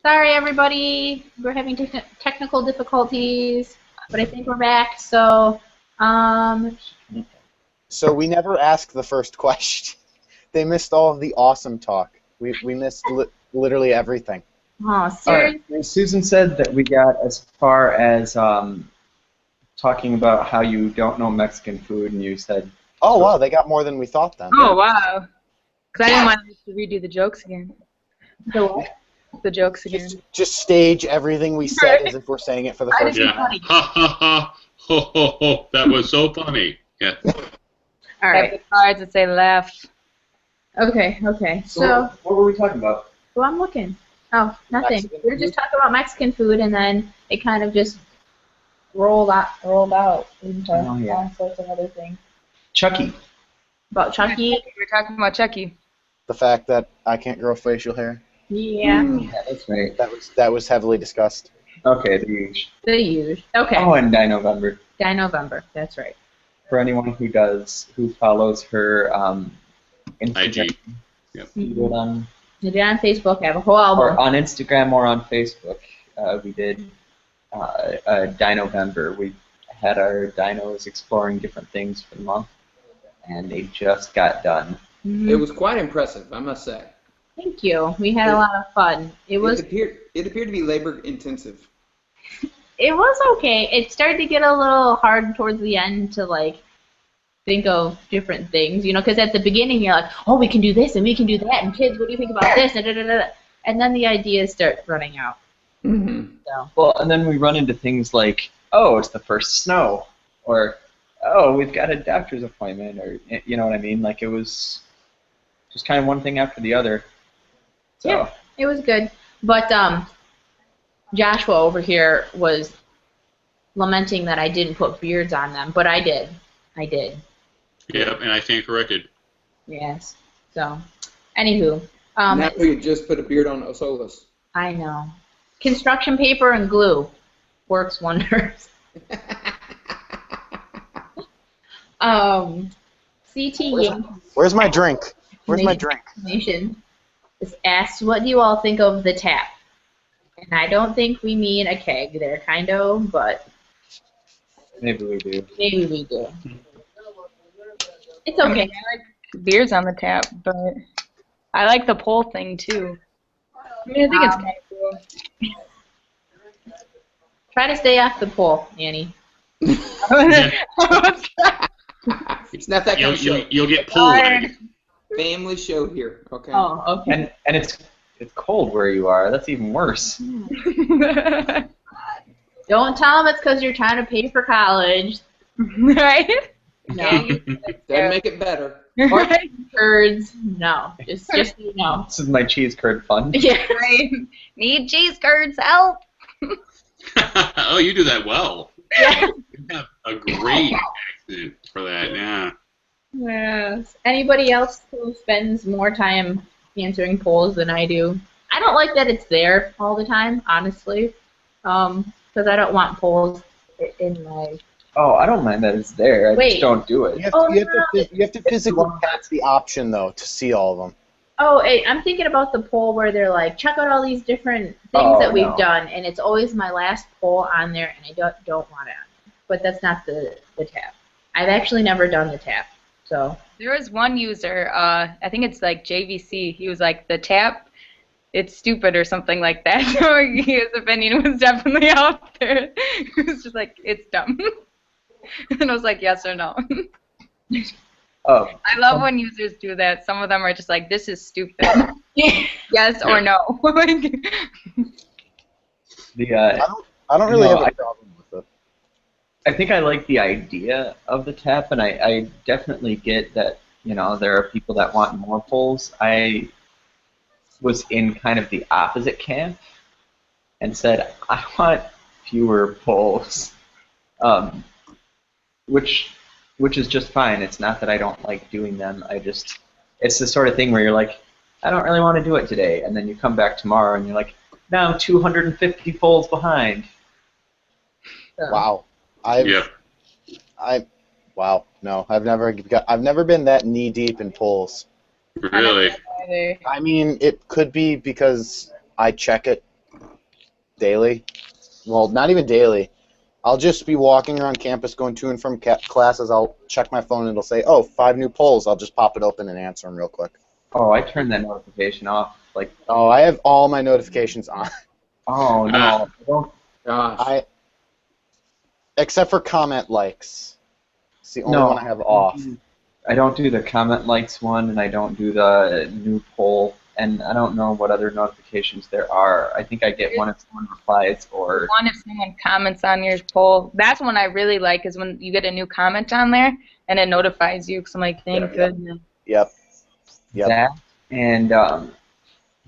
Sorry, everybody. We're having technical difficulties, but I think we're back. So, um, So we never asked the first question. They missed all of the awesome talk. We missed literally everything. oh, All right. seriously? Susan said that we got as far as talking about how you don't know Mexican food, and you said, Oh wow, they got more than we thought then. Oh, wow. Because I didn't want to redo the jokes again. The what? The jokes again. Just stage everything we said as if we're saying it for the first Yeah. time. Yeah. Ha ha ha. Ho ho ho. That was so funny. Yeah. All Have right. the cards that say laugh. Okay. So, what were we talking about? well, I'm looking. Oh, nothing. Mexican We were just talking about Mexican food, and then it kind of just rolled out into Oh, yeah. all sorts of other things. Chucky. About Chucky. We're talking about Chucky. The fact that I can't grow facial hair. Yeah. Yeah, that's right. That was heavily discussed. Okay, the huge. The huge. Okay. Oh, and November. November. That's right. For anyone who follows her Instagram, IG. Yep. we did on, You did on Facebook. I have a whole or album. on Instagram or on Facebook, we did November. We had our dinos exploring different things for the month, and they just got done. Mhm. It was quite impressive, I must say. Thank you. We had a lot of fun. It It appeared to be labor intensive. okay. It started to get a little hard towards the end to like think of different things, because at the beginning you're like, oh, we can do this and we can do that, and kids, what do you think about this? And then the ideas start running out. Mm-hmm. So Well, and then we run into things like, oh, it's the first snow, or oh, we've got a doctor's appointment, or you know what I mean? Like it was just kind of one thing after the other. So. Yeah. It was good. But Joshua over here was lamenting that I didn't put beards on them, but I did. Yep, and I stand corrected. Yes. So, anywho, Now we could just put a beard on SoHHOs. I know. Construction paper and glue works wonders. CT Where's my drink? Where's my drink? Nation is asked, what do you all think of the tap? And I don't think we mean a keg there, kind of, but Maybe we do. maybe we do. It's okay. I like beers on the tap, but I like the pole thing too. I mean, I think it's kind of cool. Try to stay off the pole, Annie. It's not that kind of show. You'll get pulled. Family show here, okay? Oh, okay. And it's cold where you are. That's even worse. Don't tell them it's because you're trying to pay for college. Right? No. Doesn't make it better. Right. Curds. No. Just no. This is my cheese curd fund. Yeah. Right. Need cheese curds, help! Oh, you do that well. Yeah. You have a great accent for that, yeah. Yes. Anybody else who spends more time answering polls than I do? I don't like that it's there all the time, honestly, because I don't want polls in my. Oh, I don't mind that it's there. I Wait. just don't do it. You have, Oh, to, you, have no. to, you have to physically catch the option though to see all of them. Oh, hey, I'm thinking about the poll where they're like, check out all these different things that we've done, and it's always my last poll on there, and I don't want it on there. But that's not the tab. I've actually never done the tab, so. There was one user, I think it's like JVC, he was like, the tap, it's stupid or something like that. So his opinion was definitely out there. He was just like, it's dumb. And I was like, yes or no. Oh. I love when users do that. Some of them are just like, this is stupid. Yes or no. Like, I don't really have a problem with it. I think I like the idea of the tap, and I definitely get that, there are people that want more polls. I was in kind of the opposite camp and said, I want fewer polls, which is just fine. It's not that I don't like doing them. It's the sort of thing where you're like, I don't really want to do it today, and then you come back tomorrow and you're like, now I'm 250 polls behind. So. Wow. Wow. No, I've never been that knee deep in polls. Really? I mean, it could be because I check it daily. Well, not even daily. I'll just be walking around campus going to and from classes. I'll check my phone and it'll say, oh, 5 new polls. I'll just pop it open and answer them real quick. Oh, I turned that notification off. Like, Oh, I have all my notifications on. oh no, I don't. Gosh. Except for comment likes. It's the only No. one I have off. I don't do the comment likes one, and I don't do the new poll, and I don't know what other notifications there are. I think I get one if someone replies or. One if someone comments on your poll. That's one I really like is when you get a new comment on there and it notifies you because I'm like, thank goodness. Yep.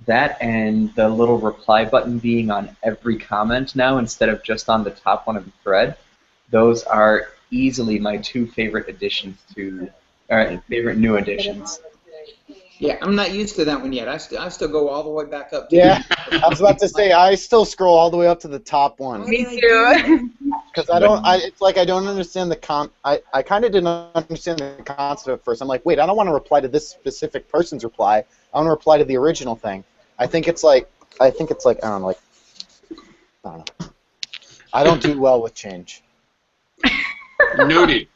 That and the little reply button being on every comment now instead of just on the top one of the thread. Those are easily my 2 favorite additions to, favorite new additions. Yeah, I'm not used to that one yet. I still go all the way back up. To Yeah, I was about to say, I still scroll all the way up to the top one. Me too. Because it's like I don't understand the I kind of didn't understand the concept at first. I'm like, wait, I don't want to reply to this specific person's reply. I want to reply to the original thing. I think it's like, I don't know, I don't do well with change. Noted.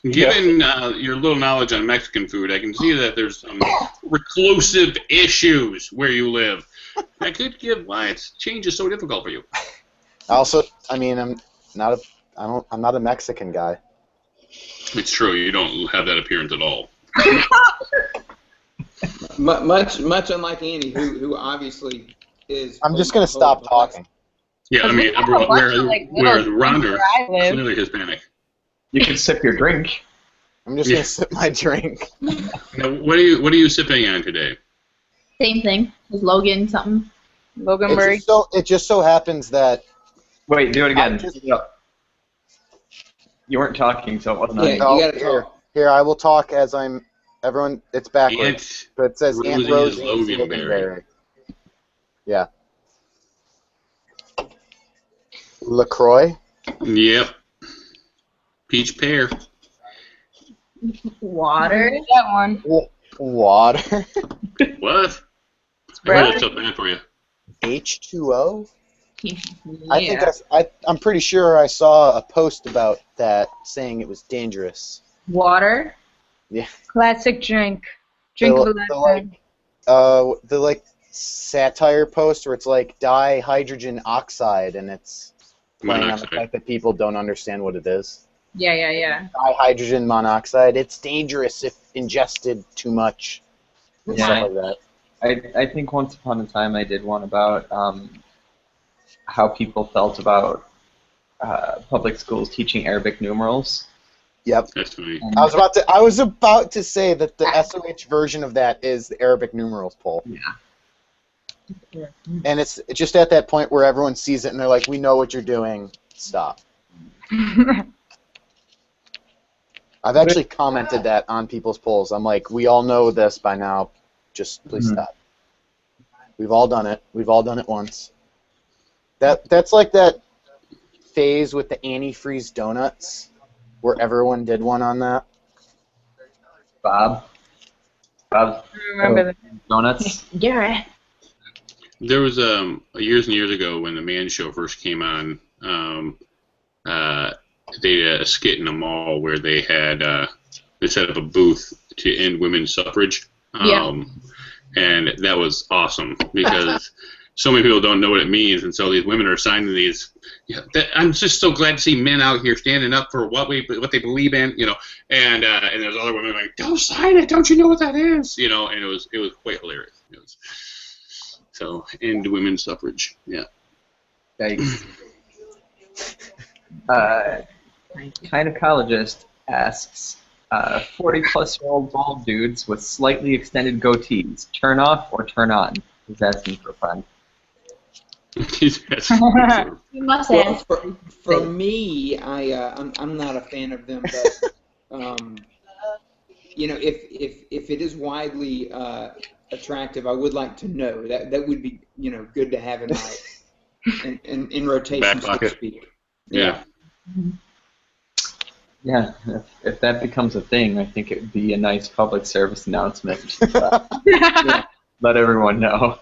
Given your little knowledge on Mexican food, I can see that there's some reclusive issues where you live. That could give why change is so difficult for you. Also, I mean, I'm not a Mexican guy. It's true. You don't have that appearance at all. Much unlike Andy, who obviously is. I'm just gonna stop talking. Yeah, I mean, whereas Ronder clearly Hispanic. You can sip your drink. I'm just gonna sip my drink. Now, what are you sipping on today? Same thing. Was Logan something? Loganberry. It just so happens that. Wait, do it again. You weren't talking, so it wasn't. Yeah, on. you gotta talk. Here, I will talk as I'm. Everyone, it's backwards. But it says Aunt Rosie's Rosie's Loganberry. Yeah. LaCroix. Yep. Peach pear. Water. That one. Water. What? Spread. That's so bad for you. H2O. Yeah. I think I'm pretty sure I saw a post about that saying it was dangerous. Water. Yeah. Classic drink. Drink of a lifetime. The like satire post where it's like dihydrogen oxide and it's playing on the Monoxide. fact that people don't understand what it is. Yeah. Dihydrogen monoxide. It's dangerous if ingested too much. And Yeah. stuff like that. I think once upon a time I did one about how people felt about public schools teaching Arabic numerals. Yep. That's funny. And I was about to say that the SoHH version of that is the Arabic numerals poll. Yeah. And it's just at that point where everyone sees it and they're like, we know what you're doing. Stop. I've actually commented that on people's polls. I'm like, we all know this by now. Just please stop. We've all done it. We've all done it once. That's like that phase with the antifreeze donuts where everyone did one on that. Bob. I remember that. Donuts. Yeah. There was years and years ago when the Man Show first came on. They had a skit in a mall where they had they set up a booth to end women's suffrage. And that was awesome because so many people don't know what it means, and so these women are signing these. I'm just so glad to see men out here standing up for what they believe in, you know. And there's other women like, "Don't sign it! Don't you know what that is?" You know, and it was quite hilarious. So end women's suffrage. Yeah. Yikes. Gynecologist asks, 40-plus-year-old bald dudes with slightly extended goatees, turn off or turn on? He's asking for fun. You must ask. For me, I'm not a fan of them, but you know, if it is widely attractive, I would like to know. That would be, you know, good to have in my in rotation, Back so pocket. to speak. Yeah. Yeah, if that becomes a thing, I think it would be a nice public service announcement. Let everyone know.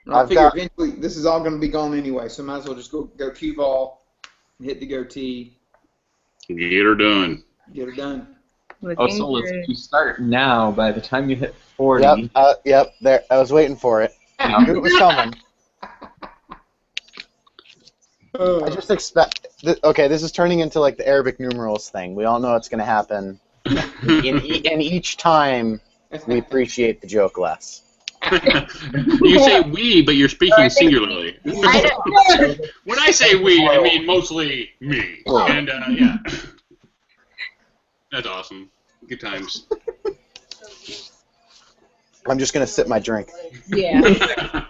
I I've figure got- eventually this is all going to be gone anyway, so might as well just go cue ball, and hit the goatee, Get her done. get her done. Looking So good. if you start now, by the time you hit 40, Yep. There. I was waiting for it. I knew it was coming. I just expect. Okay, this is turning into like the Arabic numerals thing. We all know it's going to happen, and each time we appreciate the joke less. You say we, but you're speaking singularly. I When I say we, I mean mostly me. And yeah, that's awesome. Good times. I'm just going to sip my drink. Yeah.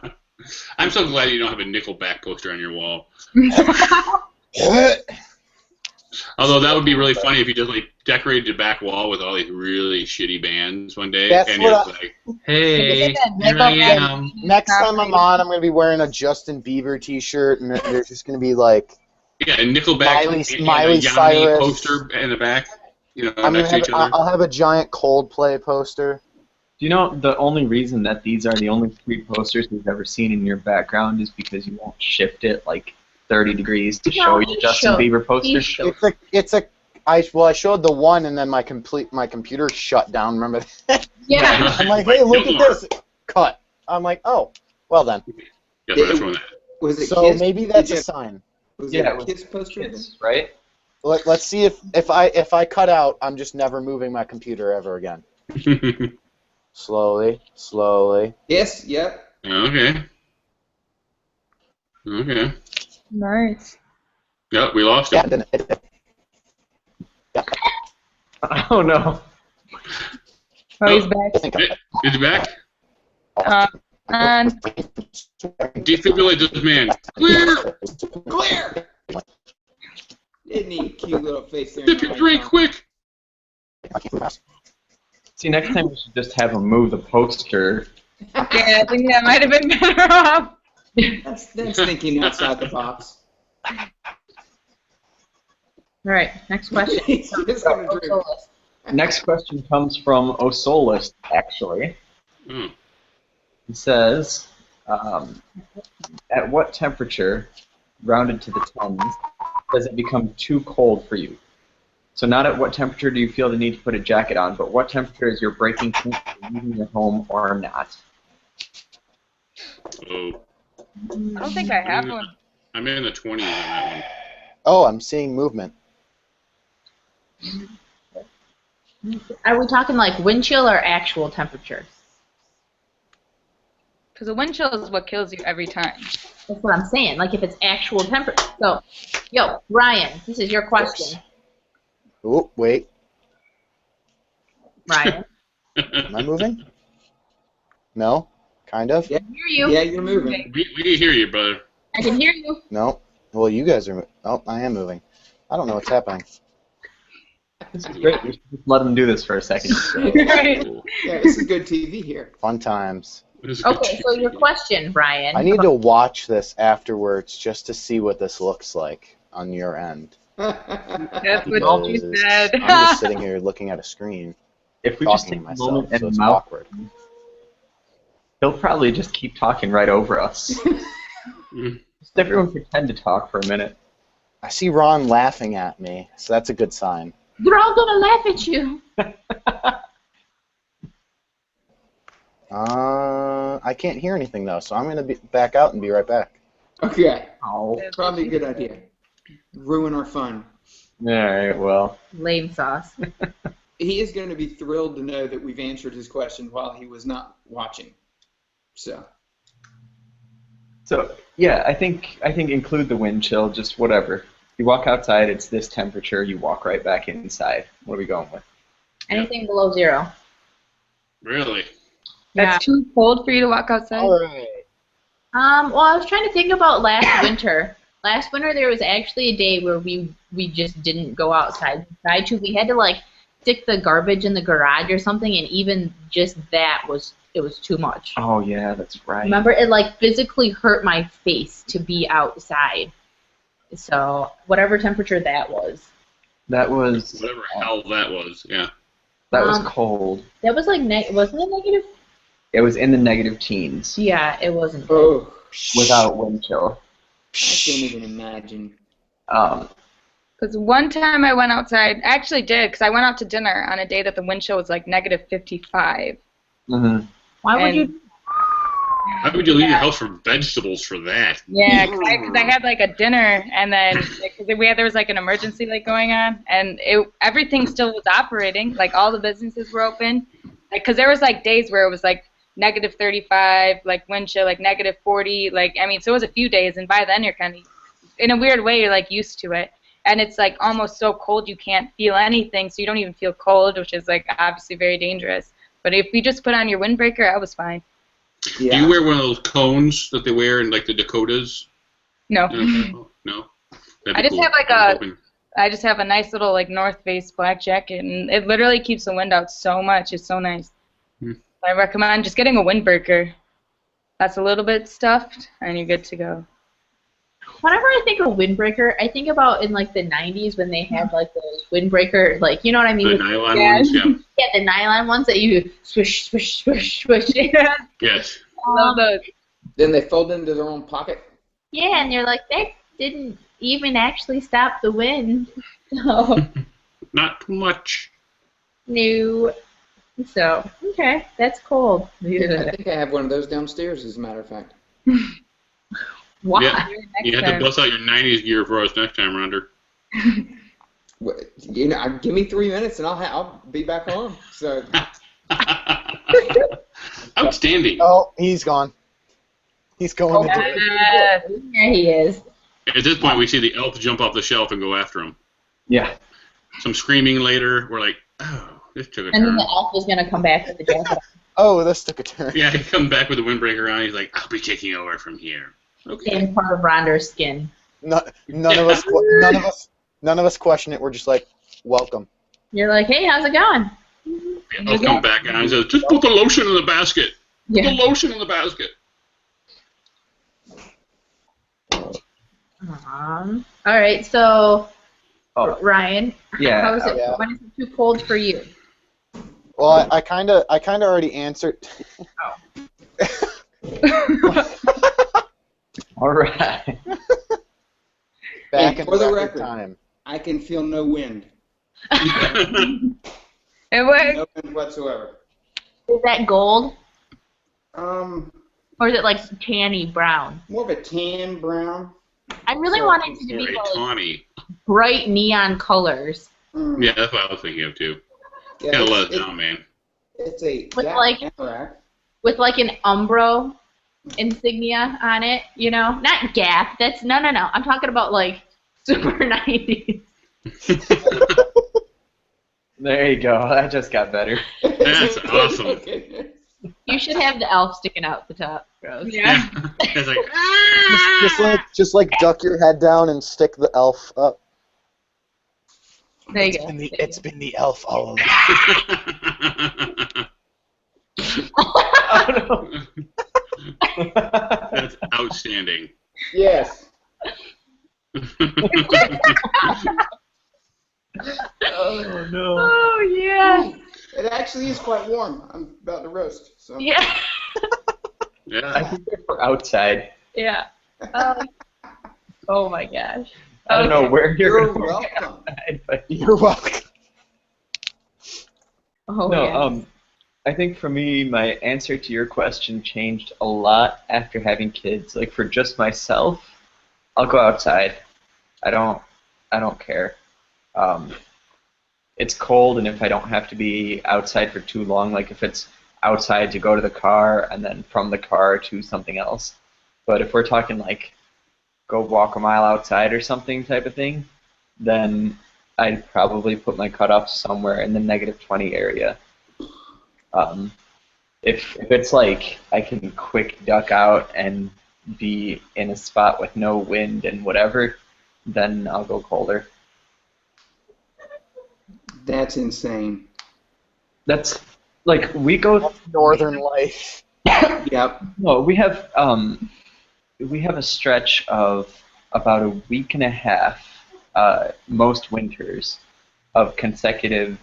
I'm so glad you don't have a Nickelback poster on your wall. Although that would be really funny if you just like decorated your back wall with all these really shitty bands one day, That's and you're what just like, "Hey, Look at that here I Nickelback. am." Next time I'm on, I'm going to be wearing a Justin Bieber T-shirt, and there's just going to be like Yeah, and Nickelback and Miley a Yanni Cyrus poster in the back, I'm next to gonna each other. I'll have a giant Coldplay poster. do you know the only reason that these are the only 3 posters we've ever seen in your background is because you won't shift it like 30 degrees to show your Justin Bieber poster? I showed the one, and then my computer shut down. Remember that? Yeah. I'm like, hey, look at this. Cut. I'm like, oh, well then. Yeah, that's one of that. Was it So Kiss? maybe that's a sign. Was Yeah, it it a was Kiss poster? Kids, right? Let's see if I cut out, I'm just never moving my computer ever again. Slowly. Yes. Yep. Okay. Nice. Yep, we lost Yeah, it. then Oh no. Oh, he's back. Is he back? And Defibrillate this man. Clear! Clear. Isn't he a cute little face there? Sip your drink, quick! See, next time we should just have him move the poster. yeah, I think that might have been better off. That's thinking outside the box. All right. Next question. He's gonna drink. Next question comes from Osolis, actually. Hmm. He says, at what temperature, rounded to the tens, does it become too cold for you? So not at what temperature do you feel the need to put a jacket on, but what temperature is your breaking point for leaving your home or not? Oh, I don't think I have one. I'm in the 20s on that one. Oh, I'm seeing movement. Are we talking like wind chill or actual temperature? Because the wind chill is what kills you every time. That's what I'm saying. Like if it's actual temperature. So, yo, Ryan, this is your question. Oh, wait. Ryan, Am I moving? No? Kind of? Yeah. I hear you. Yeah, you're moving. We can hear you, brother. I can hear you. No? Well, you guys are... Oh, I am moving. I don't know what's happening. This is great. We should just let him do this for a second. Right. Cool. Yeah, this is good TV here. Fun times. This is good Okay, so your question, Ryan. I need to watch this afterwards just to see what this looks like on your end. That's what Because you said. I'm just sitting here looking at a screen, If we just talking take to a moment myself, so and it's mouth, awkward. he'll probably just keep talking right over us. Just everyone pretend to talk for a minute. I see Ron laughing at me, so that's a good sign. They're all gonna laugh at you. I can't hear anything though, so I'm gonna back out and be right back. Okay, Oh. probably a good idea. Ruin our fun. Alright, well. Lame sauce. He is going to be thrilled to know that we've answered his question while he was not watching. So, Yeah, I think include the wind chill, just whatever. You walk outside, it's this temperature, you walk right back inside. What are we going with? Anything below 0. Really? That's too cold for you to walk outside? Alright. Well, I was trying to think about last winter. Last winter, there was actually a day where we just didn't go outside. We had to like stick the garbage in the garage or something, and even just that was too much. Oh yeah, that's right. Remember, it like physically hurt my face to be outside. So whatever temperature that was. That was Whatever hell that was, yeah. that was cold. That was like wasn't it negative? it was in the negative teens Yeah, it wasn't good. Oh, without wind chill. I can't even imagine. Because one time I went outside, I actually did, because I went out to dinner on a day that the wind chill was like negative 55. Mhm. Why would And- you? Why would you leave your house for vegetables for that? Yeah, because I had like a dinner, and then there was like an emergency like going on, and everything still was operating, like all the businesses were open, because there was like days where it was like negative 35, like wind chill, like negative 40, like I mean, so it was a few days, and by then you're kind of, in a weird way, you're like used to it, and it's like almost so cold you can't feel anything, so you don't even feel cold, which is like obviously very dangerous. But if you just put on your windbreaker, I was fine. Yeah. Do you wear one of those cones that they wear in like the Dakotas? No. No. I just have like I just have a nice little like North Face black jacket, and it literally keeps the wind out so much. It's so nice. I recommend just getting a windbreaker. That's a little bit stuffed, and you're good to go. Whenever I think of windbreaker, I think about in like the 90s when they had like those windbreaker, like, you know what I mean? The With- nylon Yeah. ones, yeah. Yeah, the nylon ones that you swish, swish, swish, swish. Yes. Love those. Then they fold into their own pocket. Yeah, and you're like, that didn't even actually stop the wind. So, Not too much. no. So, okay, that's cold. I think I have one of those downstairs, as a matter of fact. Why? Yeah. Next You have to time. bust out your 90s gear for us next time, Ronder. You know, give me 3 minutes and I'll be back on. So Outstanding. Oh, he's gone. He's going into Yes. There he is. At this point, we see the elf jump off the shelf and go after him. Yeah. Some screaming later. We're like, oh, this took a And then turn. the elf was going to come back with the jacket. Oh, this took a turn. Yeah, he comes back with the windbreaker on. He's like, I'll be taking over from here. Okay. In part of Ronder's skin. None of us question it. We're just like, welcome. You're like, hey, how's it going? The elf comes back on and says, just put the lotion in the basket. Put the lotion in the basket. All right, so Oh. Ryan, Yeah. how is it? Yeah. When is it too cold for you? Well, I kind of already answered. All right. Back Hey, in for the record record. time. I can feel no wind. It was. No wind whatsoever. Is that gold? More Or is it like tanny brown? of a tan brown. I really So- wanted it to Or be a like tawny. bright neon colors. Yeah, that's what I was thinking of, too. Yeah, Gotta let it's, it down, man. it's a With Jack like- Anorak. With like an Umbro insignia on it, you know? Not Gap. That's no. I'm talking about like super 90s. There you go. That just got better. That's awesome. Okay. You should have the elf sticking out the top, Rose. Yeah. It's like, Just like duck your head down and stick the elf up. There you go. It's been the elf all along. Oh, no. That's outstanding. Yes. Oh, no. Oh yeah. It actually is quite warm. I'm about to roast. So. Yeah. I Yeah. think they're for outside. Yeah. Oh my gosh. I don't know where you're You're going to work welcome. outside, but You're welcome. Oh no, yeah. I think for me, my answer to your question changed a lot after having kids. Like for just myself, I'll go outside. I don't care. It's cold, and if I don't have to be outside for too long, like if it's outside to go to the car and then from the car to something else. But if we're talking like go walk a mile outside or something type of thing, then I'd probably put my cutoff somewhere in the negative 20 area. If it's like I can quick duck out and be in a spot with no wind and whatever, then I'll go colder. That's insane. That's like we go. Northern life. Yep. No, we have a stretch of about a week and a half, most winters, of consecutive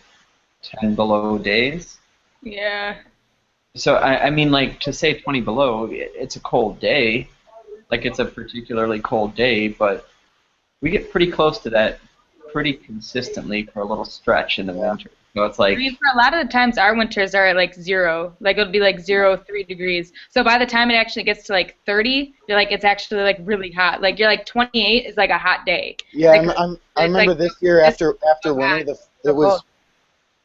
10 below days. Yeah. So I mean, like to say 20 below, it's a cold day. Like it's a particularly cold day, but we get pretty close to that pretty consistently for a little stretch in the Yeah. winter. So it's I like, mean, for a lot of the times, our winters are like 0. Like it'll be like 0, 3 degrees. So by the time it actually gets to like 30, you're like it's actually like really hot. Like you're like 28 is like a hot day. Yeah, Like, I it's remember like this year it's after so winter, hot, it so was. cold.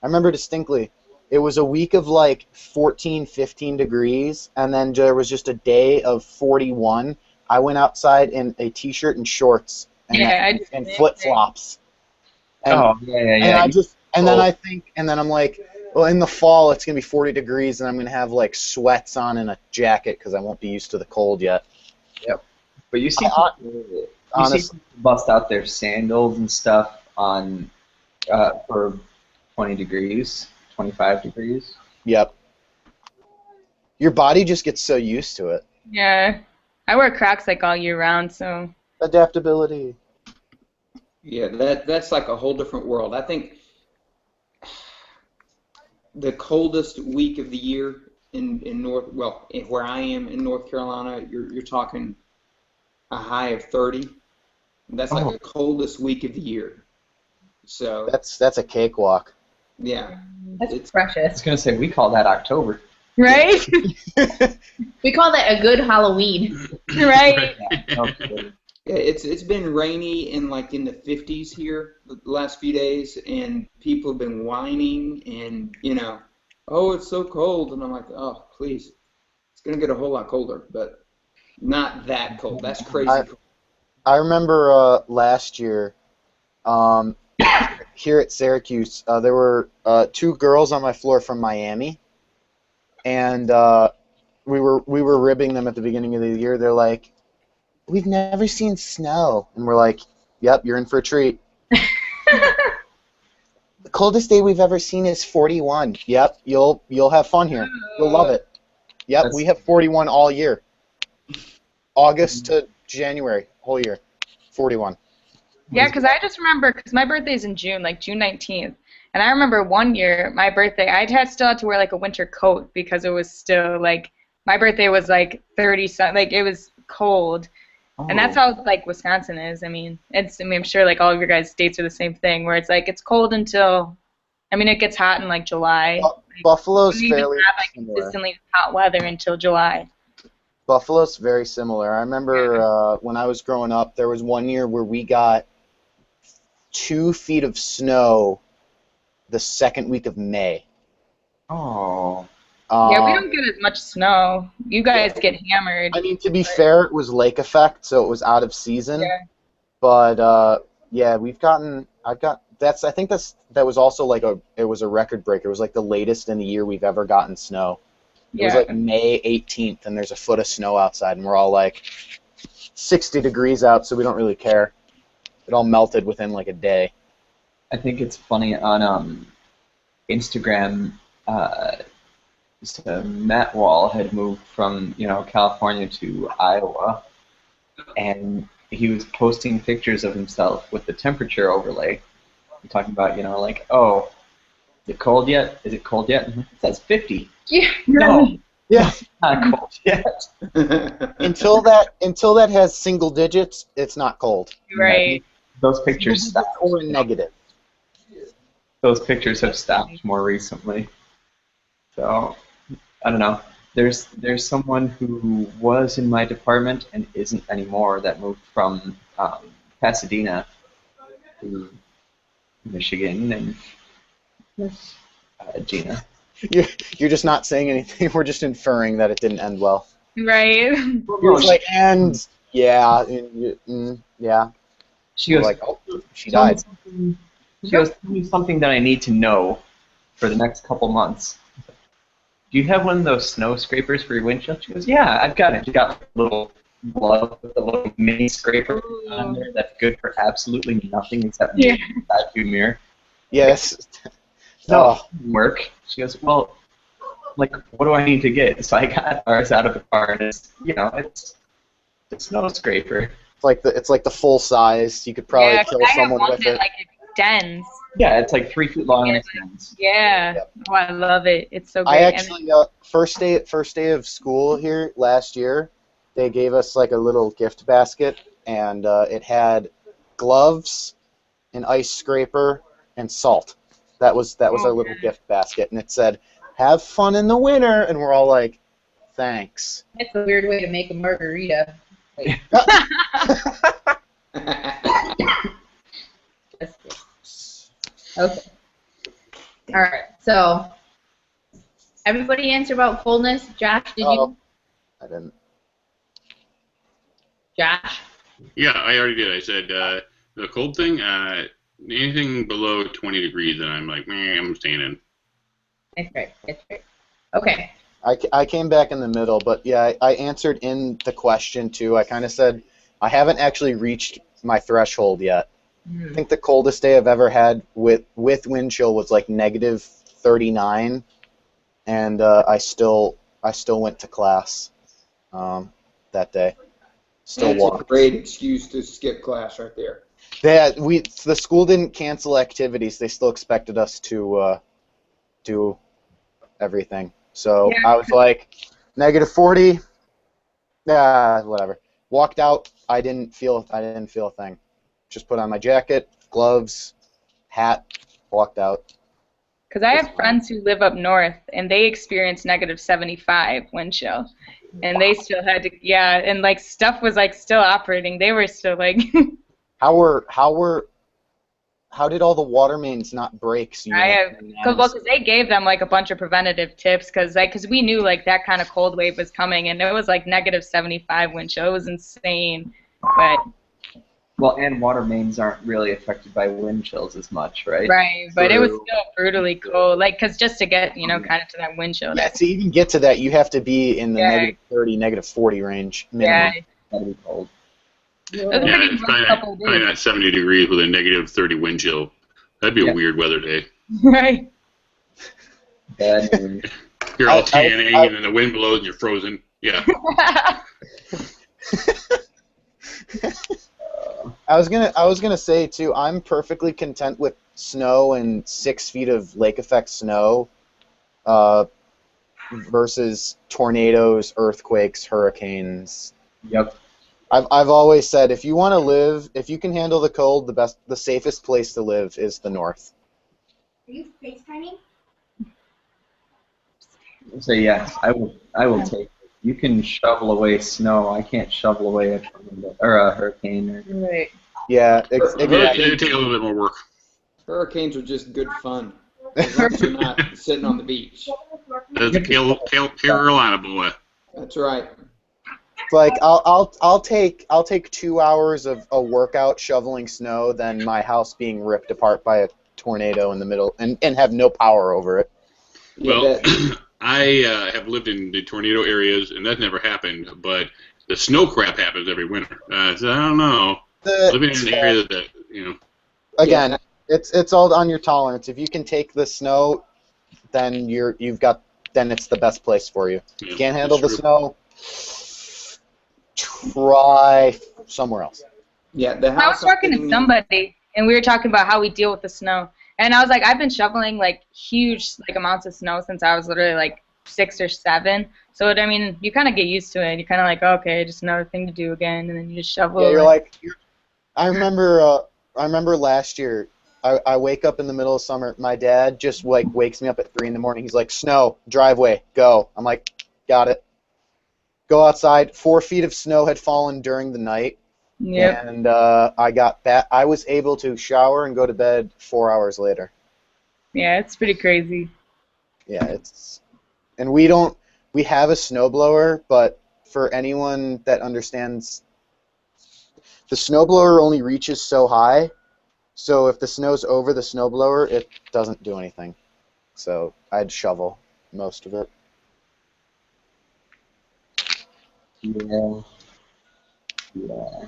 I remember distinctly. It was a week of like 14, 15 degrees, and then there was just a day of 41. I went outside in a t-shirt and shorts Yeah, I do the and same flip thing. flops. And oh yeah, yeah, and yeah. I just and then I think and then I'm like, well, in the fall it's gonna be 40 degrees, and I'm gonna have like sweats on and a jacket because I won't be used to the cold yet. But you see Honestly, people bust out their sandals and stuff on for 20 degrees, 25 degrees. yep. Your body just gets so used to it. Yeah, I wear Crocs like all year round, so Adaptability. Yeah, that's like a whole different world. I think the coldest week of the year where I am in North Carolina, you're talking a high of 30. That's like the coldest week of the year. So That's a cakewalk. yeah, That's it's I precious. was gonna say we call that October. right, We call that a good Halloween. right. Okay. yeah, it's been rainy and like in the 50s here the last few days, and people have been whining and oh, it's so cold, and I'm like, oh, please, it's gonna get a whole lot colder, but not that cold. That's crazy cold. I remember last year here at Syracuse, there were 2 girls on my floor from Miami, and we were ribbing them at the beginning of the year. They're like, "We've never seen snow," and we're like, "Yep, you're in for a treat." The coldest day we've ever seen is 41. Yep, you'll have fun here. You'll love it. Yep, we have 41 all year. August to January, whole year, 41. Yeah, because I just remember, because my birthday's in June, like June 19th. And I remember one year, my birthday, still had to wear like a winter coat because it was still like, my birthday was like 30 something, like it was cold. And that's how like Wisconsin is. I mean, I'm sure like all of your guys' states are the same thing, where it's like it's cold until, it gets hot in like July. Buffalo's We even fairly have like similar. consistently hot weather until July. Buffalo's very similar. I remember when I was growing up, there was one year where we got 2 feet of snow the second week of May. Oh. Yeah, we don't get as much snow. You guys get hammered. I mean, to be fair, it was lake effect, so it was out of season. Yeah. But yeah, I think that was also like it was a record breaker. It was like the latest in the year we've ever gotten snow. It was like May 18th, and there's a foot of snow outside, and we're all like 60 degrees out, so we don't really care. It all melted within like a day. I think it's funny on Instagram. Matt Wall had moved from California to Iowa, and he was posting pictures of himself with the temperature overlay, and talking about like, oh, is it cold yet? Is it cold yet? And it says 50. Yeah. No, Yeah. it's not cold yet. Until that has single digits, it's not cold. Right. Those pictures stopped. Or negative. Those pictures have stopped more recently. So I don't know. There's someone who was in my department and isn't anymore that moved from Pasadena to Michigan, and Gina. You're just not saying anything. We're just inferring that it didn't end well. Right. You're just like, and yeah, yeah. She goes, like, oh, she died. She goes, tell me something that I need to know for the next couple months. Do you have one of those snow scrapers for your windshield? She goes, yeah, I've got it. She got a little glove with a little mini scraper on there that's good for absolutely nothing except the side view mirror. Yes. No, it didn't work. She goes, well, like, what do I need to get? So I got ours out of the car, and it's a snow scraper. It's like the full size. You could probably kill I have someone one with that it. like extends. Yeah, it's like 3 feet long and extends. Yeah. Yep. Oh, I love it. It's so I great. actually first day of school here last year, they gave us like a little gift basket, and it had gloves, an ice scraper, and salt. That was our little gift basket, and it said, "Have fun in the winter," and we're all like, "Thanks." That's a weird way to make a margarita. Wait. That's good. Okay. All right. So everybody answer about coldness. Josh, did you? I didn't. Josh. Yeah, I already did. I said the cold thing. Anything below 20 degrees, and I'm like, I'm staying in. That's right. That's right. Okay. I came back in the middle, but yeah, I answered in the question too. I kind of said I haven't actually reached my threshold yet. I think the coldest day I've ever had with wind chill was like -39, and I still went to class that day. Still That's walked. a great excuse to skip class right there. The school didn't cancel activities. They still expected us to do everything. So Yeah. I was like, -40. Yeah, whatever. Walked out. I didn't feel a thing. Just put on my jacket, gloves, hat, walked out. Because I have friends who live up north, and they experience -75 wind chill, and they still had to, yeah, and like stuff was like still operating. They were still like, How did all the water mains not break? So I have, because they gave them like a bunch of preventative tips, because we knew like that kind of cold wave was coming, and it was like -75 wind chill. It was insane, but. Well, and water mains aren't really affected by wind chills as much, right? Right, but it was still brutally cold, like, because just to get, kind of to that wind chill. Yeah, to even get to that, you have to be in the -30, -40 range minimum. Yeah. That'd be cold. It was a Yeah, pretty it's rough couple of probably days. not 70 degrees with a -30 wind chill. That'd be a weird weather day. Right. Bad news. You're all tanning, and then the wind blows, and you're frozen. Yeah. I was gonna say too, I'm perfectly content with snow and 6 feet of lake effect snow versus tornadoes, earthquakes, hurricanes. Yep. I've always said if you want to live, if you can handle the cold, the safest place to live is the north. Are you FaceTiming? So yes, I will take it. You can shovel away snow. I can't shovel away a tornado or a hurricane. Right. Yeah, It would take a little bit more work. Hurricanes are just good fun. As long as you're not sitting on the beach. That's a Carolina boy. That's right. Like I'll take 2 hours of a workout shoveling snow than my house being ripped apart by a tornado in the middle and have no power over it. Yeah, Well, I have lived in the tornado areas, and that never happened, but the snow crap happens every winter. So I don't know. Living in an area that, Again, it's all on your tolerance. If you can take the snow, then then it's the best place for you. If you can't handle the snow, try somewhere else. yeah. The house I was talking to somebody, and we were talking about how we deal with the snow. And I was like, I've been shoveling like huge amounts of snow since I was literally like 6 or 7. So I mean, you kind of get used to it. You're kind of like, okay, just another thing to do again, and then you just shovel. Yeah, you're like. I remember last year. I wake up in the middle of summer. My dad just wakes me up at 3 in the morning. He's like, "Snow, driveway, go." I'm like, "Got it." Go outside. 4 feet of snow had fallen during the night. Yep. And I got back. I was able to shower and go to bed 4 hours later. Yeah, it's pretty crazy. Yeah, and we have a snowblower, but for anyone that understands, the snowblower only reaches so high, so if the snow's over the snowblower, it doesn't do anything. So I'd shovel most of it. Yeah. Yeah.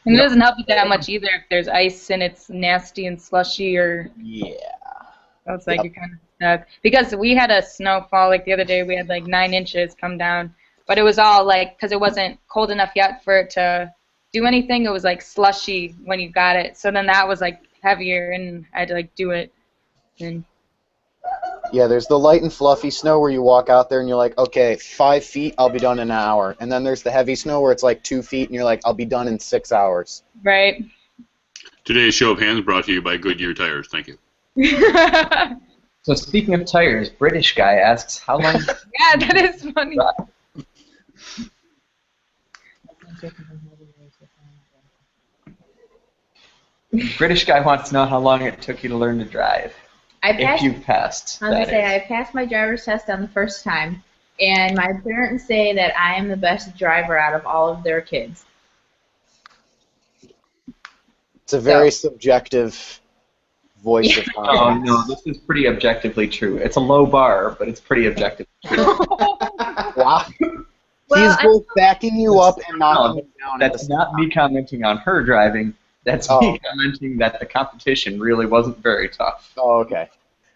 And it doesn't help you that much either if there's ice and it's nasty and slushy or. Yeah. So it's like you're kind of stuck. Because we had a snowfall the other day. We had 9 inches come down, but it was all because it wasn't cold enough yet for it to do anything. It was slushy when you got it. So then that was heavier, and I'd like do it. And Yeah, there's the light and fluffy snow where you walk out there and you're like, okay, 5 feet, I'll be done in an hour. And then there's the heavy snow where it's like 2 feet and you're like, I'll be done in 6 hours. right. Today's show of hands brought to you by Goodyear Tires. Thank you. So speaking of tires, British guy asks, how long? Yeah, that is funny. British guy wants to know how long it took you to learn to drive. I passed. If you passed. I was gonna that say is. I passed my driver's test on the first time, and my parents say that I am the best driver out of all of their kids. It's a very subjective voice of Oh confidence. no, this is pretty objectively true. It's a low bar, but it's pretty objectively true. Wow. Well, He's both backing you up and knocking No, you down. at the That's same not me commenting on her driving. That's Oh, me okay. commenting that the competition really wasn't very tough. Oh, okay.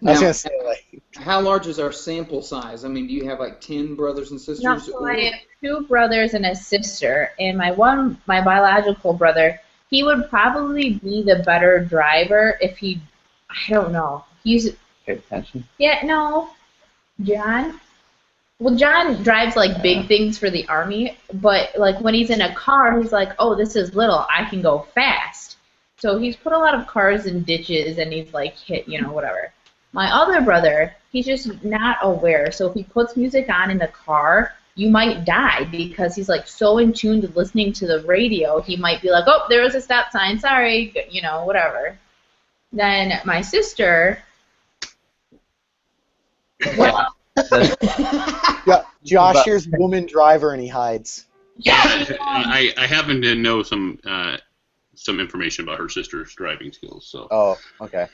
I was Now, gonna say, like, how large is our sample size? I mean, do you have like 10 brothers and sisters? No, so or- I have 2 brothers and a sister, and my biological brother, he would probably be the better driver if he, I don't know, he's, Pay attention. yeah, no, John. Well, John drives like big things for the army, but like when he's in a car, he's like, oh, this is little, I can go fast. So he's put a lot of cars in ditches, and he's like hit, whatever. My other brother, he's just not aware. So if he puts music on in the car, you might die because he's like so in tune to listening to the radio. He might be like, oh, there was a stop sign, sorry, whatever. Then my sister, well, yeah, Josh here's woman driver and he hides. I happen to know some information about her sister's driving skills. So Oh, okay.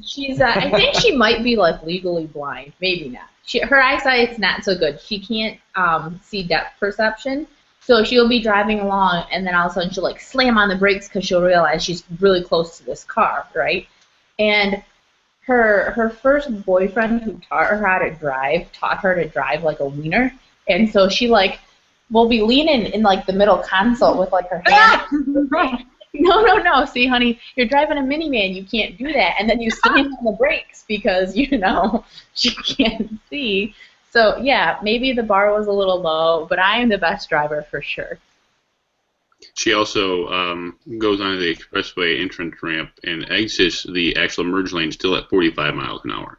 she's, I think she might be like legally blind, maybe not. Her eyesight's not so good. She can't see depth perception. So she'll be driving along, and then all of a sudden she'll like slam on the brakes because she'll realize she's really close to this car, right? And her first boyfriend who taught her how to drive like a wiener, and so she like will be leaning in like the middle console with like her hand. No. See, honey, you're driving a minivan. You can't do that. And then you slam on the brakes because, she can't see. So, yeah, maybe the bar was a little low, but I am the best driver for sure. she also goes onto the expressway entrance ramp and exits the actual merge lane still at 45 miles an hour.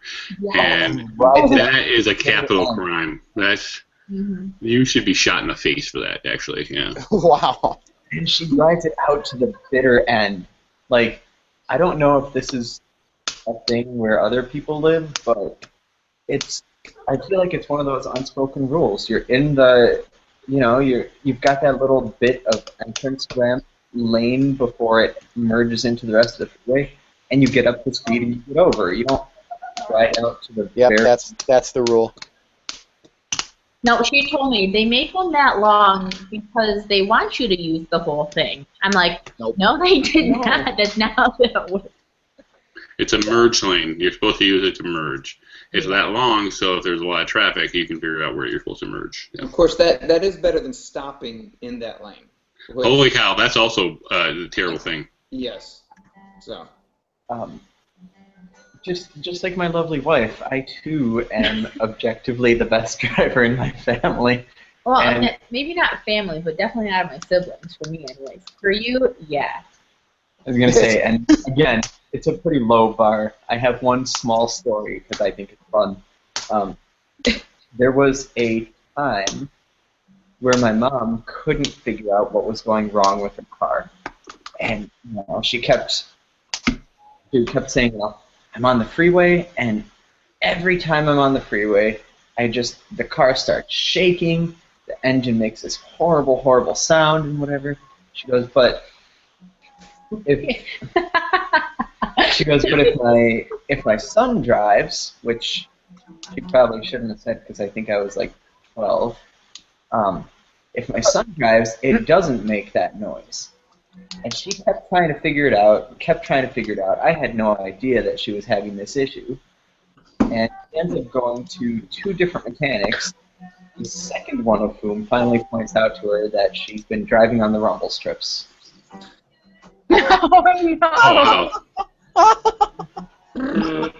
And that is a capital crime. That's you should be shot in the face for that, actually. Yeah. Wow. And she rides it out to the bitter end. Like, I don't know if this is a thing where other people live, but I feel like it's one of those unspoken rules. You're in the, you've got that little bit of entrance ramp lane before it merges into the rest of the freeway, and you get up to speed and you get over. You don't ride out to the Yep, very that's the rule. No, she told me they make them that long because they want you to use the whole thing. I'm like, Nope. no, they did not. That's not how that works. It's a merge lane. You're supposed to use it to merge. It's that long, so if there's a lot of traffic, you can figure out where you're supposed to merge. Yeah. Of course, that is better than stopping in that lane. Which- Holy cow, that's also a terrible thing. Yes. So. Just like my lovely wife, I too am objectively the best driver in my family. Well, And- maybe not family, but definitely not my siblings. For me, anyways. For you, yeah. I was gonna say, and again, it's a pretty low bar. I have one small story because I think it's fun. There was a time where my mom couldn't figure out what was going wrong with her car, and she kept saying, I'm on the freeway, and every time I'm on the freeway, the car starts shaking, the engine makes this horrible, horrible sound and whatever. She goes, but if my son drives, which she probably shouldn't have said because I think I was like 12. If my son drives, it doesn't make that noise. And she kept trying to figure it out, I had no idea that she was having this issue. And she ends up going to 2 different mechanics, the second one of whom finally points out to her that she's been driving on the rumble strips. Oh no! Wow.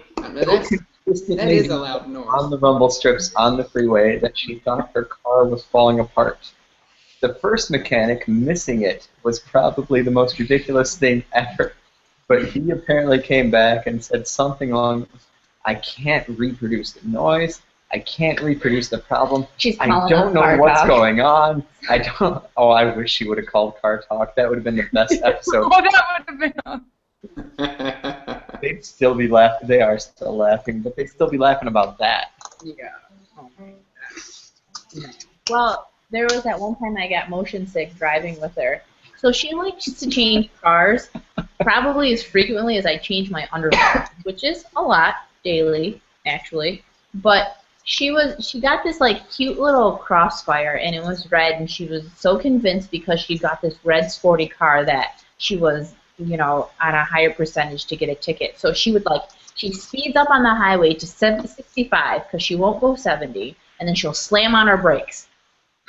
That is a loud noise. On the rumble strips on the freeway that she thought her car was falling apart. The first mechanic missing it was probably the most ridiculous thing ever. But he apparently came back and said something along, I can't reproduce the noise. I can't reproduce the problem. She's I calling don't up know Car what's Talk. going on. I don't. Oh, I wish she would have called Car Talk. That would have been the best episode. Oh, that would have been. They'd still be laughing. They are still laughing, but they'd still be laughing about that. Yeah. Well, there was that one time I got motion sick driving with her. So she likes to change cars probably as frequently as I change my underwear, which is a lot daily, actually. But she got this like cute little Crossfire, and it was red, and she was so convinced because she got this red sporty car that she was, on a higher percentage to get a ticket. So she speeds up on the highway to 65 because she won't go 70, and then she'll slam on her brakes.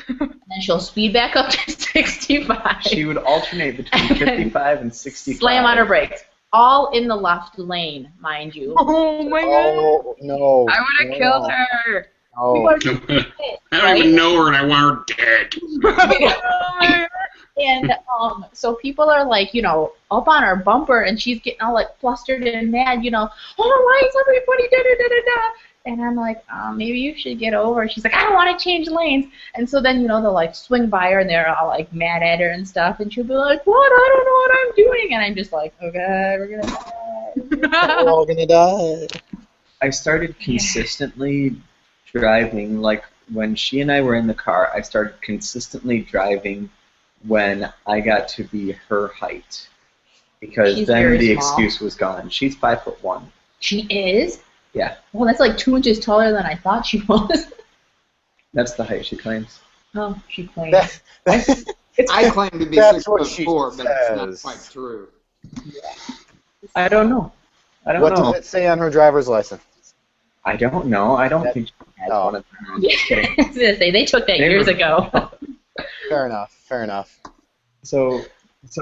And then she'll speed back up to 65. She would alternate between 55 and 65. Slam on her brakes. All in the left lane, mind you. Oh my god! Oh no! I would have killed her. Oh. I don't even know her and I want her dead. Oh my god! And so people are like, up on her bumper, and she's getting all like flustered and mad, oh, why is everybody da da da da da? And I'm like, maybe you should get over. She's like, I don't want to change lanes. And so then, they'll like swing by her and they're all like mad at her and stuff. And she'll be like, what? I don't know what I'm doing. And I'm just like, okay, we're gonna die. We're all gonna die. I started consistently driving, like when she and I were in the car, I started consistently driving when I got to be her height. Because She's then very the small. excuse was gone. She's 5'1". She is? Yeah. Well, that's like 2 inches taller than I thought she was. That's the height she claims. Oh, she claims. I claim to be That's what she 6'4", but it's not says. quite true. I don't know. I don't What know. does it say on her driver's license? I don't know. I don't That- think she has oh. one of them. I'm Yeah, just kidding. I was gonna say, they took that They years were- ago. Fair enough. Fair enough. So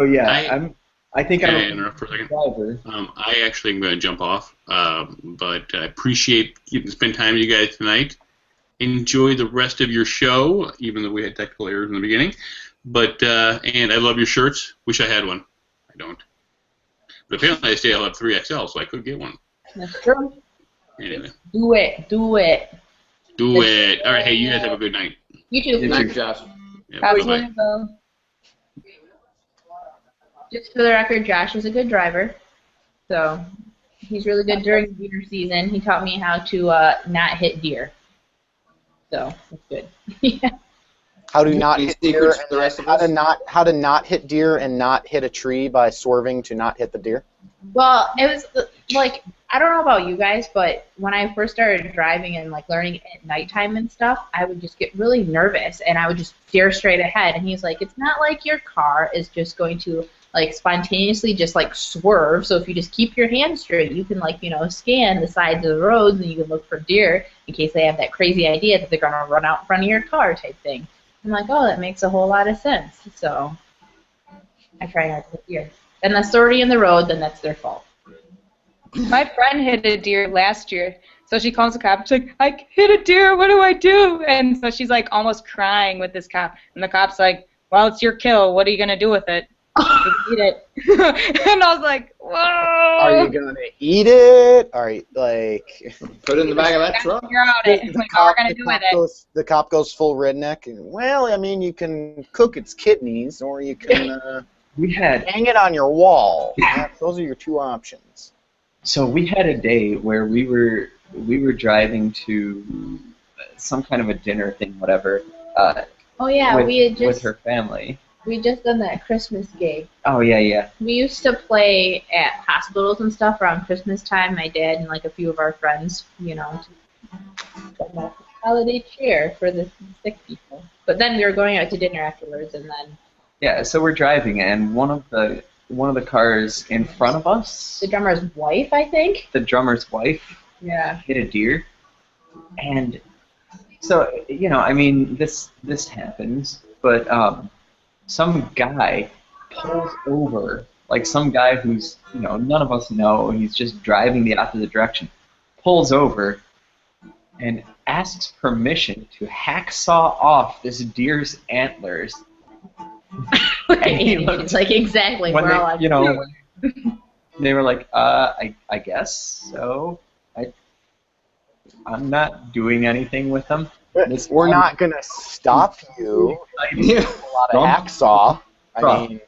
yeah, I think Can I'm I a interrupt for a second? driver. I actually am going to jump off, but I appreciate getting to spend time with you guys tonight. Enjoy the rest of your show, even though we had technical errors in the beginning. But and I love your shirts. Wish I had one. I don't. But apparently I still have 3XL, so I could get one. That's true. Anyway, Do it. Do it. do it. All right, hey, you guys have a good night. You too. You Thanks, Josh. Yeah, Have bye-bye. fun. Just for the record, Josh is a good driver. So he's really good during deer season. He taught me how to not hit deer. So that's good. Yeah. How to not Any hit deer secrets for and the rest of how to us? not hit deer and not hit a tree by swerving to not hit the deer. Well, it was like, I don't know about you guys, but when I first started driving and like learning at nighttime and stuff, I would just get really nervous and I would just steer straight ahead. And he's like, it's not like your car is just going to like spontaneously just like swerve. So if you just keep your hands straight, you can like, scan the sides of the roads and you can look for deer in case they have that crazy idea that they're going to run out in front of your car type thing. I'm like, oh, that makes a whole lot of sense. So I try not to hit deer. And that's already in the road, then that's their fault. My friend hit a deer last year, so she calls the cop. She's like, I hit a deer, what do I do? And so she's like almost crying with this cop. And the cop's like, well, it's your kill. What are you going to do with it? Eat it. And I was like, whoa. Are you gonna eat it? Are you like? Put it in the back of that truck. Figure out it. Like, what we're going to do with it. The cop goes full redneck. And, well, I mean, you can cook its kidneys, or you can We had hang it on your wall. Those are your two options. we had a day where we were driving to some kind of a dinner thing, whatever. Oh yeah, with, we had with just her family. done that Christmas gig. Oh yeah. We used to play at hospitals and stuff around Christmas time. My dad and like a few of our friends, to send a holiday cheer for the sick people. But then we were going out to dinner afterwards, and then Yeah, so we're driving, and one of the cars in front of us, the drummer's wife, I think. the drummer's wife, Yeah. hit a deer, and so I mean, this happens, but some guy pulls over like some guy who's, none of us know, he's just driving the opposite direction, pulls over and asks permission to hacksaw off this deer's antlers. And he looked, like exactly. when We're they, all like, they were like, I guess so. I'm not doing anything with them. We're not gonna stop you. Yeah. A lot of hacksaw. I mean,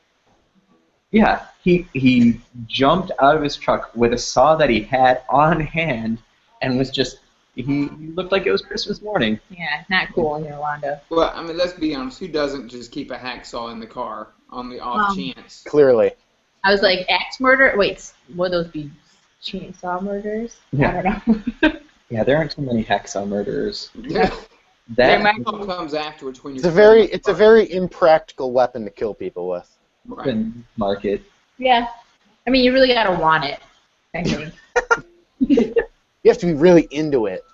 yeah, he jumped out of his truck with a saw that he had on hand and was just, he looked like it was Christmas morning. yeah, not cool in Yolanda. Well, I mean, let's be honest. Who doesn't just keep a hacksaw in the car on the off chance? clearly. I was like, axe murder? Wait, would those be chainsaw murders? Yeah. I don't know. Yeah, there aren't too many hacksaw murderers. Yeah. That Hacksaw comes afterwards when you're. It's a very impractical weapon to kill people with. Right. open market. Yeah. I mean, you really gotta want it, I think. You have to be really into it.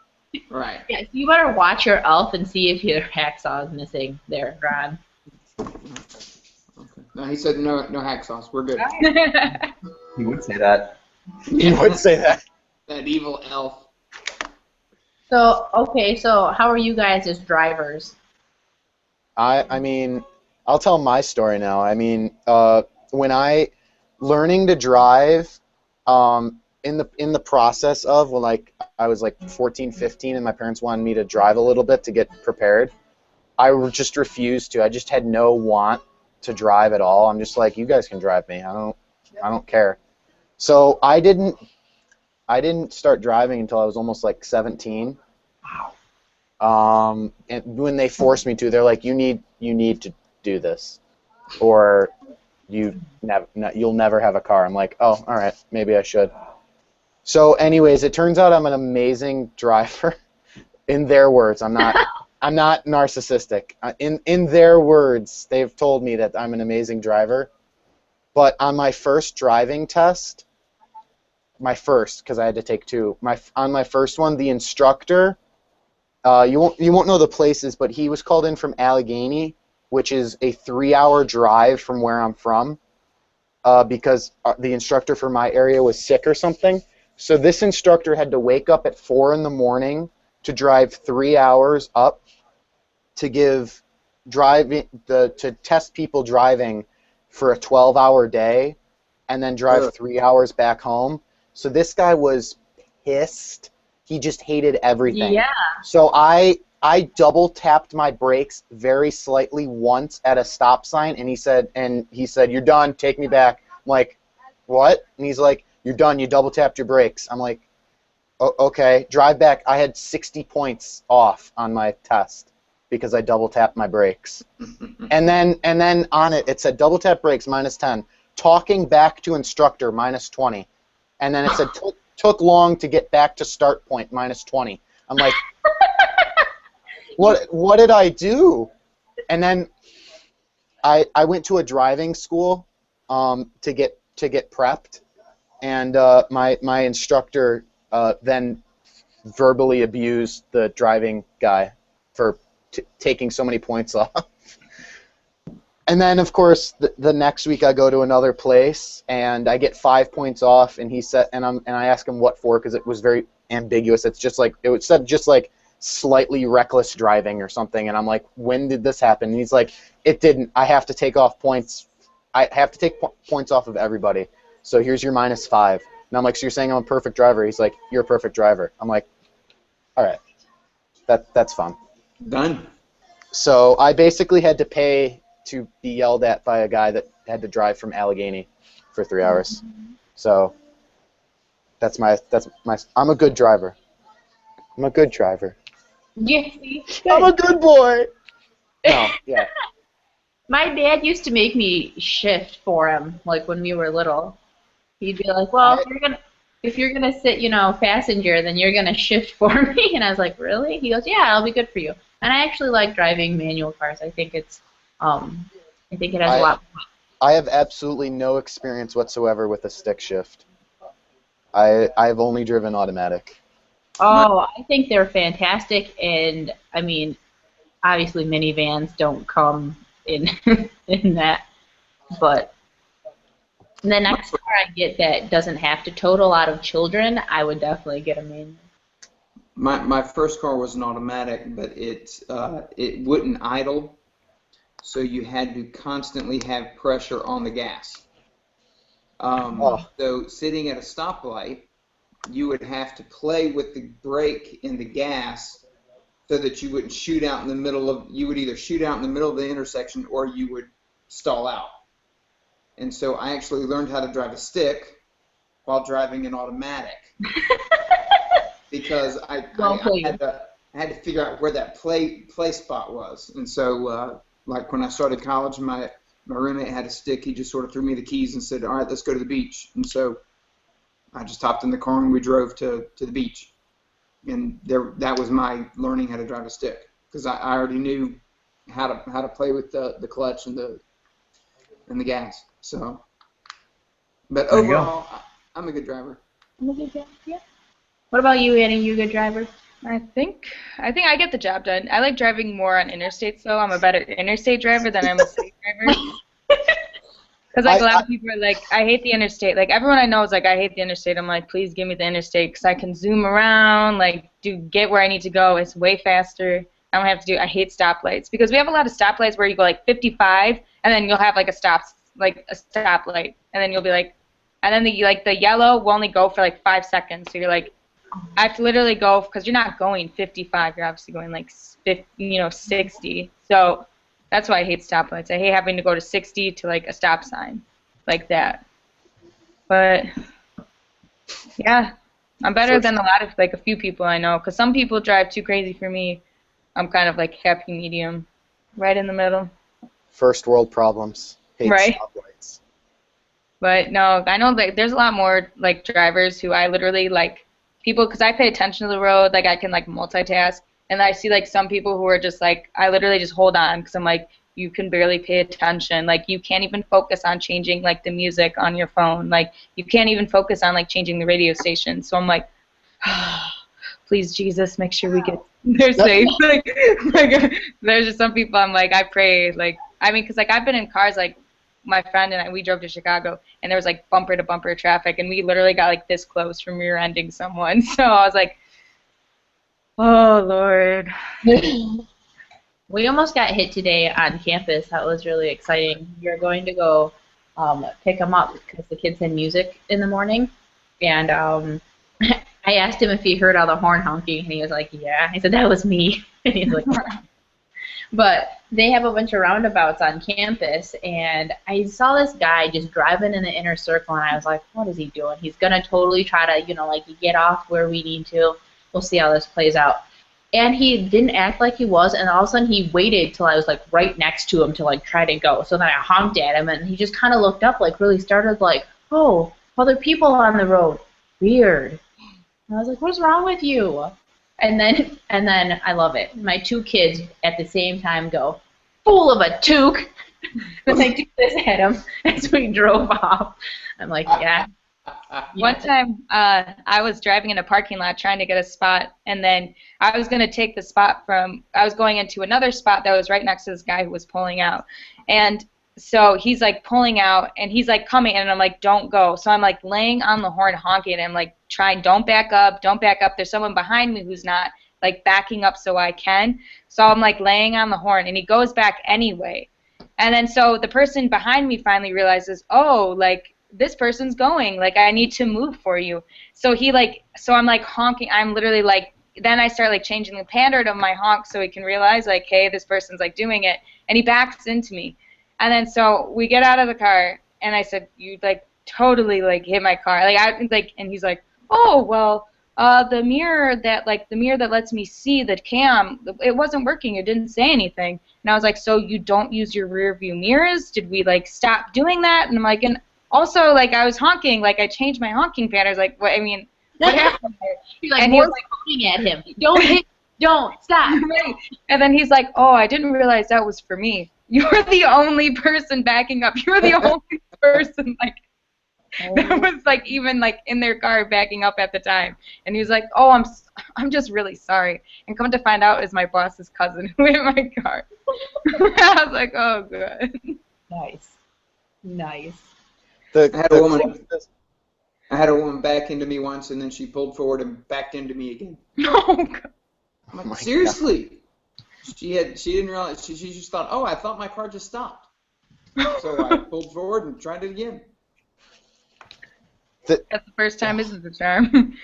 Right. Yeah, so you better watch your elf and see if your hacksaw is missing there, Ron. Okay. No, he said no hacksaws. We're good. He would say that. You would say that. That evil elf. So, okay, so how are you guys as drivers? I mean, I'll tell my story now. I mean, when learning to drive, in the process of when I was 14, 15, and my parents wanted me to drive a little bit to get prepared, I just refused to. I just had no want to drive at all. I'm just like, you guys can drive me. I don't care. So I didn't start driving until I was almost 17. And when they forced me to, they're like, you need to do this, or you'll never have a car. I'm like, oh, all right, maybe I should. So, anyways, it turns out I'm an amazing driver. In their words, I'm not narcissistic. In their words, they've told me that I'm an amazing driver. But on my first driving test, because I had to take two. On my first one, the instructor, you won't know the places, but he was called in from Allegheny, which is a 3-hour drive from where I'm from, because the instructor for my area was sick or something. So this instructor had to wake up at 4 in the morning to drive 3 hours up to to test people driving for a 12-hour day, and then drive 3 hours back home. So this guy was pissed. He just hated everything. Yeah. So I double tapped my brakes very slightly once at a stop sign, and he said, "You're done. Take me back." I'm like, "What?" And he's like, "You're done. You double tapped your brakes." I'm like, "Okay." Drive back. I had 60 points off on my test because I double tapped my brakes. and then on it said double tap brakes -10. Talking back to instructor -20. And then it said took long to get back to start point -20. I'm like, what did I do? And then I went to a driving school to get prepped, and my instructor then verbally abused the driving guy for taking so many points off. And then, of course, the next week I go to another place and I get 5 points off, and he said, and I ask him what for, because it was very ambiguous. It's just it said just slightly reckless driving or something, and I'm like, when did this happen? And he's like, it didn't. I have to take off points. I have to take points off of everybody. So here's your -5. And I'm like, so you're saying I'm a perfect driver? He's like, you're a perfect driver. I'm like, all right, that's fun. Done. So I basically had to pay to be yelled at by a guy that had to drive from Allegheny for 3 hours. So that's my I'm a good driver. I'm a good driver. Yeah, see? I'm a good boy. No, yeah. My dad used to make me shift for him, when we were little. He'd be like, well, if you're gonna sit, passenger, then you're gonna shift for me. And I was like, really? He goes, yeah, I'll be good for you. And I actually like driving manual cars. I think it has a lot. I have absolutely no experience whatsoever with a stick shift. I've only driven automatic. Oh, I think they're fantastic, and I mean, obviously minivans don't come in in that, but The next car I get that doesn't have to tote a lot of children, I would definitely get a manual. My first car was an automatic, but it wouldn't idle, so you had to constantly have pressure on the gas. So sitting at a stoplight, you would have to play with the brake and the gas so that you wouldn't shoot out in the middle of, you would either shoot out in the middle of the intersection or you would stall out. And so I actually learned how to drive a stick while driving an automatic because I had to figure out where that play spot was. And so like when I started college, my roommate had a stick. He just sort of threw me the keys and said, all right, let's go to the beach. And so I just hopped in the car and we drove to the beach. And that was my learning how to drive a stick because I already knew how to play with the clutch and the gas. So, but overall, I'm a good driver. I'm a good driver, yeah. What about you, Annie? You a good driver? I think I get the job done. I like driving more on interstates, though. I'm a better interstate driver than I'm a city driver. Because like a lot of people are like, I hate the interstate. Like everyone I know is like, I hate the interstate. I'm like, please give me the interstate because I can zoom around, like get where I need to go. It's way faster. I don't have to I hate stoplights because we have a lot of stoplights where you go like 55 and then you'll have like a stoplight, and then you'll be like, and then the yellow will only go for like 5 seconds. So you're like, I have to literally go because you're not going 55. You're obviously going like 60. So that's why I hate stoplights. I hate having to go to 60 to like a stop sign like that. But yeah, I'm better than a few people I know because some people drive too crazy for me. I'm kind of like happy medium, right in the middle. First world problems. Hate right. stoplights. But no, I know that there's a lot more like drivers who I literally like people because I pay attention to the road. Like I can like multitask, and I see like some people who are just like I literally just hold on because I'm like you can barely pay attention. Like you can't even focus on changing like the music on your phone. Like you can't even focus on like changing the radio station. So I'm like. Please, Jesus, make sure we get they're safe. like, there's just some people I'm like, I pray, like, I mean, because, like, I've been in cars, like, my friend and I, we drove to Chicago, and there was, like, bumper-to-bumper traffic, and we literally got, like, this close from rear-ending someone. So I was like, oh, Lord. We almost got hit today on campus. That was really exciting. We were going to go pick them up because the kids had music in the morning, and I asked him if he heard all the horn honking, and he was like, yeah. I said, that was me. And he's like, but they have a bunch of roundabouts on campus, and I saw this guy just driving in the inner circle, and I was like, what is he doing? He's going to totally try to, like, get off where we need to. We'll see how this plays out. And he didn't act like he was, and all of a sudden he waited till I was, like, right next to him to, like, try to go. So then I honked at him, and he just kind of looked up, like, really started, like, oh, other people on the road. Weird. I was like, what's wrong with you? And then I love it. My two kids at the same time go, fool of a toque. And I do this at him as we drove off. I'm like, yeah. One time I was driving in a parking lot trying to get a spot, and then I was going to take the spot I was going into another spot that was right next to this guy who was pulling out. And so he's like pulling out and he's like coming and I'm like, don't go. So I'm like laying on the horn honking and I'm like don't back up. There's someone behind me who's not like backing up so I can. So I'm like laying on the horn and he goes back anyway. And then so the person behind me finally realizes, oh, like this person's going, like I need to move for you. So I'm like honking. I'm literally like, then I start like changing the pattern of my honk so he can realize like, hey, this person's like doing it. And he backs into me. And then so we get out of the car, and I said, "You like totally like hit my car." And he's like, "Oh well, the mirror that lets me see the cam, it wasn't working. It didn't say anything." And I was like, "So you don't use your rear view mirrors? Did we like stop doing that?" And I'm like, and also like I was honking, like I changed my honking patterns. Like what? I mean, what happened there? You're like more like pointing at him. Don't hit. Don't stop. Right. And then he's like, "Oh, I didn't realize that was for me. You're the only person backing up. You're the only person like that was like even like in their car backing up at the time." And he was like, "Oh, I'm just really sorry." And come to find out, is my boss's cousin who hit my car. I was like, "Oh, good." Nice. I had a woman. I had a woman back into me once, and then she pulled forward and backed into me again. Oh, God. I'm like, my seriously? She didn't realize. She just thought, oh, I thought my car just stopped. So I pulled forward and tried it again. That's the first time isn't the charm.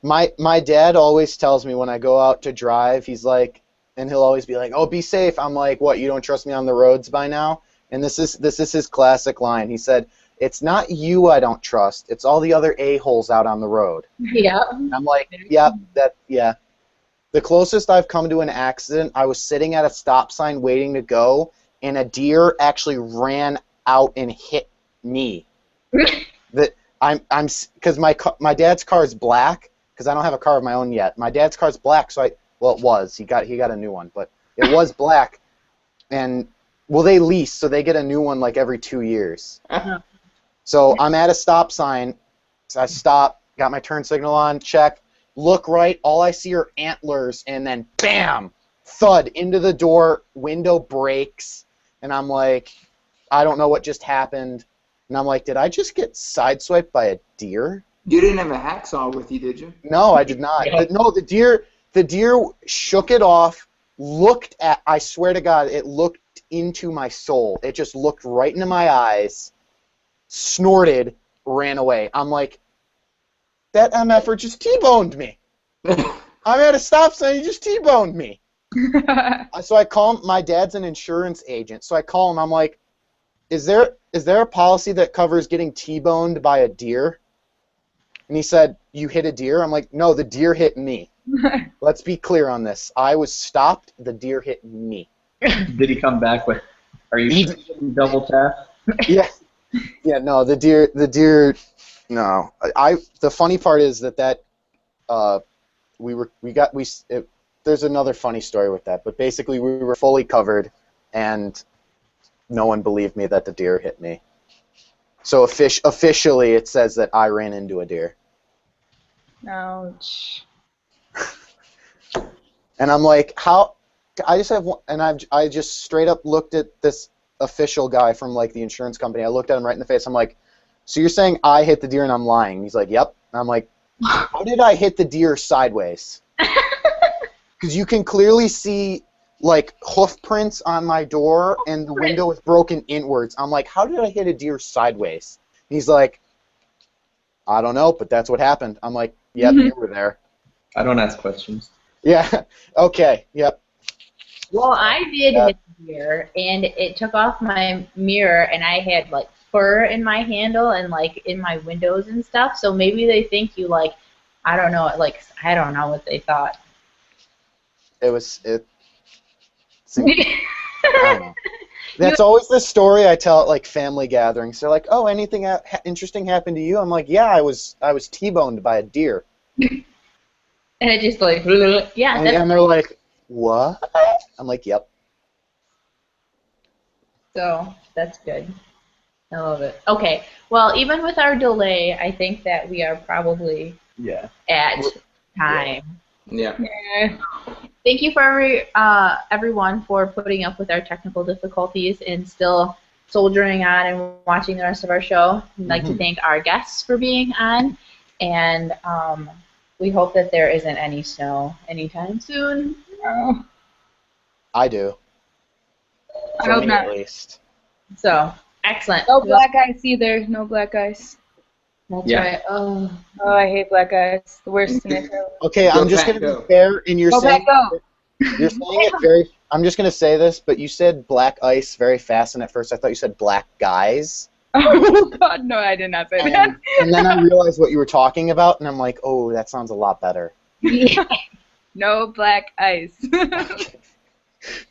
My dad always tells me when I go out to drive, he's like, and he'll always be like, "Oh, be safe." I'm like, "What? You don't trust me on the roads by now?" And this is his classic line. He said, "It's not you I don't trust. It's all the other a-holes out on the road." Yeah. And I'm like, "Yeah, yeah." The closest I've come to an accident, I was sitting at a stop sign waiting to go, and a deer actually ran out and hit me. Because my dad's car is black, because I don't have a car of my own yet. My dad's car's black, so it was. He got a new one, but it was black, and they lease, so they get a new one like every 2 years. So I'm at a stop sign, so I stop, got my turn signal on, check, look right, all I see are antlers, and then bam, thud into the door, window breaks, and I'm like, I don't know what just happened, and I'm like, did I just get sideswiped by a deer? You didn't have a hacksaw with you, did you? No, I did not. No, the deer shook it off, looked at, I swear to God, it looked into my soul. It just looked right into my eyes, snorted, ran away. I'm like, that MFer just T-boned me. I'm at a stop sign, he just T-boned me. So I call him, my dad's an insurance agent, so I call him, I'm like, is there a policy that covers getting T-boned by a deer? And he said, you hit a deer? I'm like, no, the deer hit me. Let's be clear on this. I was stopped, the deer hit me. Did he come back with, are you sure you didn't double tap? Yeah. Yeah, no, the deer, no. The funny part is that there's another funny story with that, but basically we were fully covered, and no one believed me that the deer hit me. So officially it says that I ran into a deer. Ouch. And I'm like, how? I just have one, and I just straight up looked at this official guy from like the insurance company. I looked at him right in the face. I'm like, so you're saying I hit the deer and I'm lying? He's like, yep. And I'm like, how did I hit the deer sideways? Because you can clearly see like hoof prints on my door, and the window is broken inwards. I'm like, how did I hit a deer sideways? He's like, I don't know, but that's what happened. I'm like, yep, you were there. I don't ask questions. Yeah. Okay. Yep. Well, I did hit the deer, and it took off my mirror, and I had like fur in my handle and like in my windows and stuff. So maybe they think you like, I don't know, like I don't know what they thought. I don't know. That's always the story I tell at like family gatherings. They're like, "Oh, anything interesting happened to you?" I'm like, "Yeah, I was T-boned by a deer." And it just like, yeah. And they're like, "What?" I'm like, "Yep." So that's good. I love it. Okay. Well, even with our delay, I think that we are probably at time. Yeah. Thank you for everyone for putting up with our technical difficulties and still soldiering on and watching the rest of our show. I'd like to thank our guests for being on, and we hope that there isn't any snow anytime soon. I do. I hope not. At least. So, excellent. No black ice either. No black ice. That's right. Oh, I hate black ice. The worst thing ever. Okay, I'm just going to be fair, and you're saying it very. I'm just going to say this, but you said black ice very fast, and at first I thought you said black guys. Oh God, no, I did not say that. And then I realized what you were talking about, and I'm like, oh, that sounds a lot better. No black ice.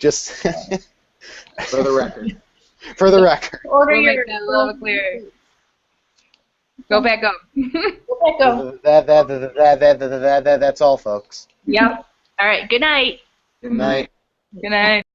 Just for the record. For the record. Order we'll your make that a little clearer. Go back up. Go back up. That's all, folks. Yep. All right. Good night. Good night. Good night.